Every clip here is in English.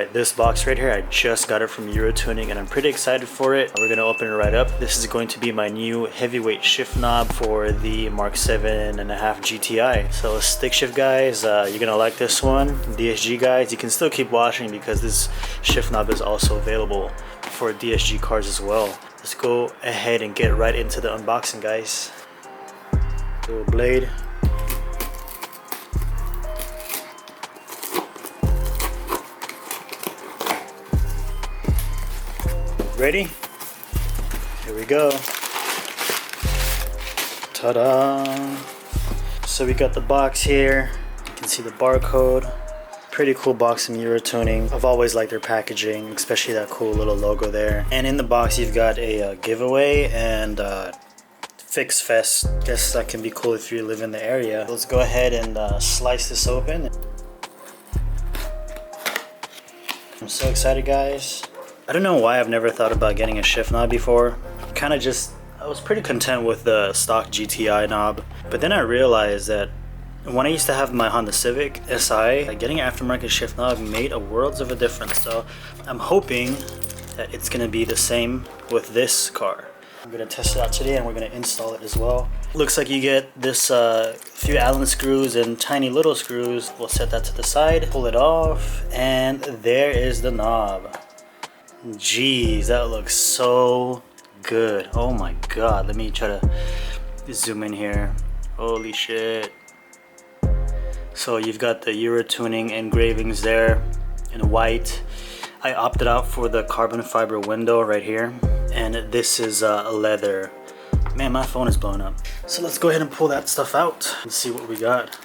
Alright, this box right here, I just got it from Urotuning and I'm pretty excited for it. We're gonna open it right up. This is going to be my new heavyweight shift knob for the MK7 GTI. So stick shift guys, you're gonna like this one. DSG guys, you can still keep watching because this shift knob is also available for DSG cars as well. Let's go ahead and get right into the unboxing, guys. Little blade. Ready? Here we go. Ta-da! So we got the box here. You can see the barcode. Pretty cool box from Urotuning. I've always liked their packaging, especially that cool little logo there. And in the box you've got a giveaway and fix fest. Guess that can be cool if you live in the area. Let's go ahead and slice this open. I'm so excited, guys. I don't know why I've never thought about getting a shift knob before. I was pretty content with the stock GTI knob, but then I realized that when I used to have my Honda Civic SI, getting an aftermarket shift knob made a world of a difference. So I'm hoping that it's gonna be the same with this car. I'm gonna test it out today and we're gonna install it as well. Looks like you get this few Allen screws and tiny little screws. We'll set that to the side, pull it off, and there is the knob. Jeez, that looks so good. Oh my god, let me try to zoom in here. Holy shit. So you've got the Urotuning engravings there in white. I opted out for the carbon fiber window right here, and this is leather. Man, my phone is blowing up. So let's go ahead and pull that stuff out and see what we got.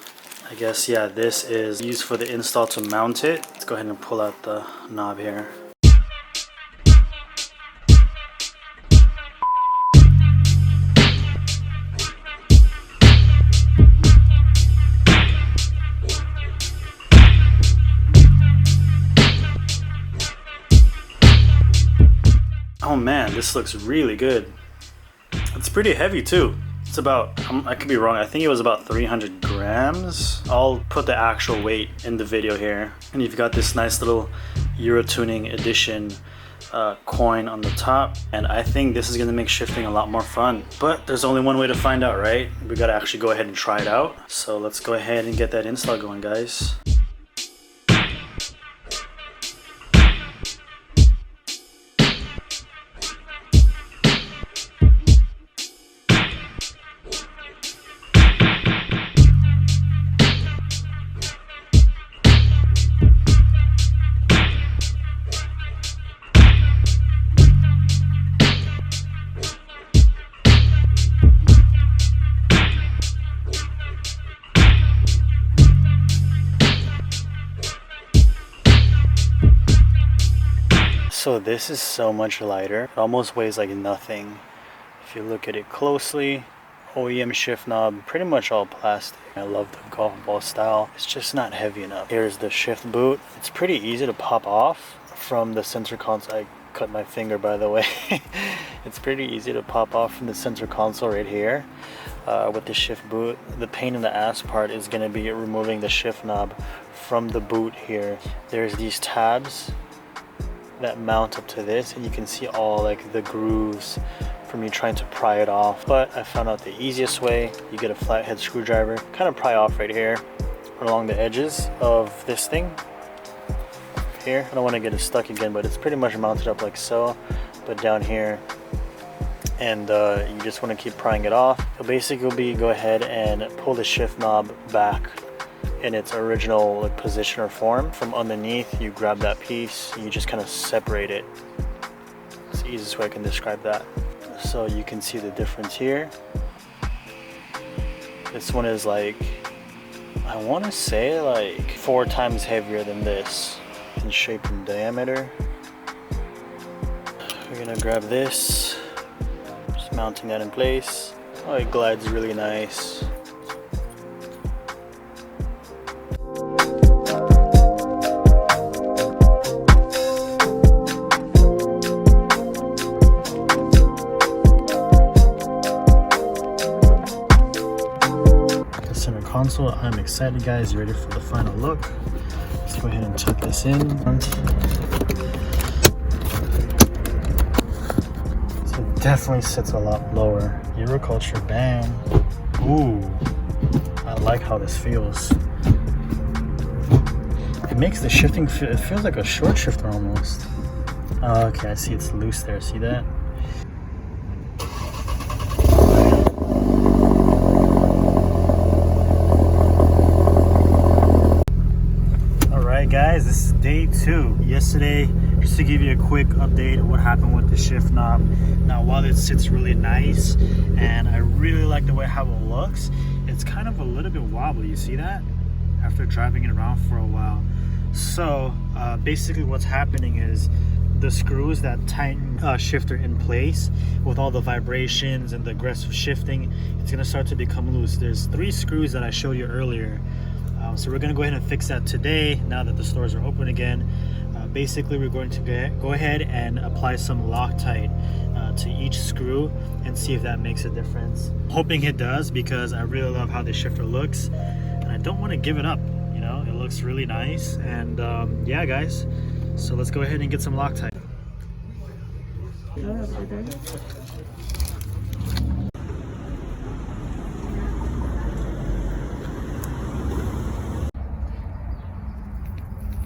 I guess, yeah, this is used for the install to mount it. Let's go ahead and pull out the knob here. Oh man, this looks really good. It's pretty heavy too. It's about, I could be wrong, I think it was about 300 grams. I'll put the actual weight in the video here. And you've got this nice little Urotuning edition coin on the top. And I think this is gonna make shifting a lot more fun. But there's only one way to find out, right? We gotta actually go ahead and try it out. So let's go ahead and get that install going, guys. So this is so much lighter. It almost weighs like nothing. If you look at it closely, OEM shift knob, pretty much all plastic. I love the golf ball style. It's just not heavy enough. Here's the shift boot. It's pretty easy to pop off from the center console. I cut my finger, by the way. It's pretty easy to pop off from the center console right here with the shift boot. The pain in the ass part is going to be removing the shift knob from the boot here. There's these tabs that mount up to this, and you can see all like the grooves from me trying to pry it off. But I found out the easiest way. You get a flathead screwdriver, kind of pry off right here along the edges of this thing here. I don't want to get it stuck again, but it's pretty much mounted up like so, but down here, and you just want to keep prying it off. So basically will be go ahead and pull the shift knob back in its original like position or form. From underneath, you grab that piece, you just kind of separate it. It's the easiest way I can describe that. So you can see the difference here. This one is like, I want to say like 4 times heavier than this in shape and diameter. We're gonna grab this, just mounting that in place. Oh, it glides really nice. Center console. I'm excited, guys. Ready for the final look. Let's go ahead and tuck this in. So it definitely sits a lot lower. Euroculture, bam. Ooh, I like how this feels. It makes the shifting feel, it feels like a short shifter almost. Oh, okay, I see it's loose there, see that? Alright guys, this is day 2. Yesterday, just to give you a quick update of what happened with the shift knob. Now while it sits really nice and I really like the way how it looks, it's kind of a little bit wobbly, you see that? After driving it around for a while. So basically what's happening is the screws that tighten shifter in place with all the vibrations and the aggressive shifting, it's going to start to become loose. There's 3 screws that I showed you earlier. So we're going to go ahead and fix that today now that the stores are open again. Basically we're going to go ahead and apply some Loctite to each screw and see if that makes a difference. I'm hoping it does because I really love how this shifter looks and I don't want to give it up. You know, it looks really nice. And yeah guys, so let's go ahead and get some Loctite.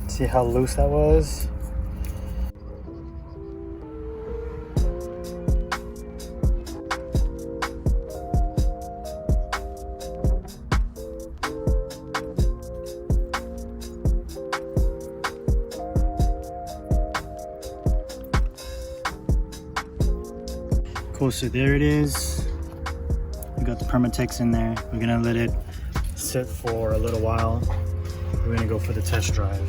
See how loose that was? Cool, so there it is. We got the Permatex in there. We're gonna let it sit for a little while. We're gonna go for the test drive.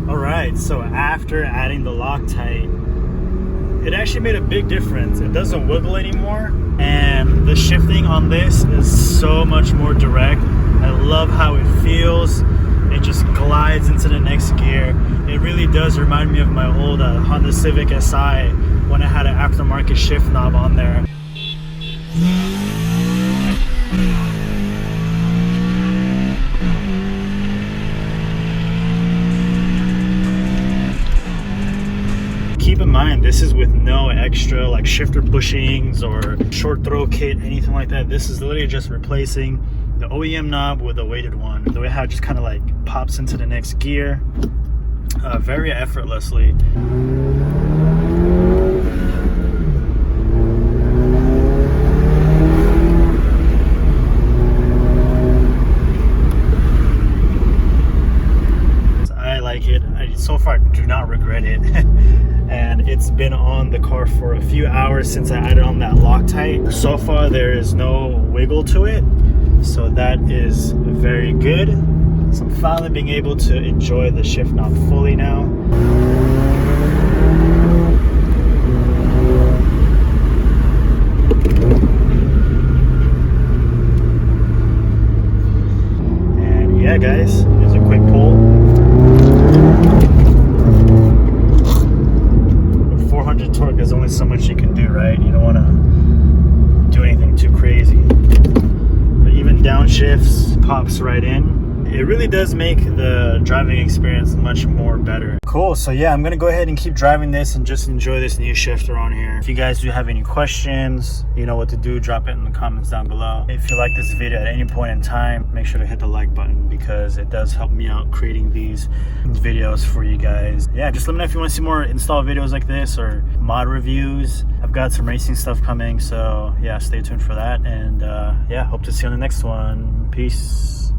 Alright, so after adding the Loctite, it actually made a big difference. It doesn't wiggle anymore, and the shifting on this is so much more direct. I love how it feels. It just glides into the next gear. It really does remind me of my old Honda Civic SI when I had an aftermarket shift knob on there. Keep in mind, this is with no extra like shifter bushings or short throw kit, anything like that. This is literally just replacing the OEM knob with a weighted one. The way how it just kind of like pops into the next gear very effortlessly. I like it. I so far do not regret it. And it's been on the car for a few hours since I added on that Loctite. So far there is no wiggle to it, so that is very good. So I'm finally being able to enjoy the shift knob fully now. And yeah guys, here's a quick pull. 400 torque, there's only so much you can do, right? You don't want to do anything too crazy. But even downshifts pops right in. It really does make the driving experience much more better. Cool, so yeah, I'm gonna go ahead and keep driving this and just enjoy this new shifter on here. If you guys do have any questions, you know what to do, drop it in the comments down below. If you like this video at any point in time, make sure to hit the like button because it does help me out creating these videos for you guys. Yeah, just let me know if you want to see more install videos like this or mod reviews. I've got some racing stuff coming, so yeah, stay tuned for that. And yeah, hope to see you on the next one. Peace.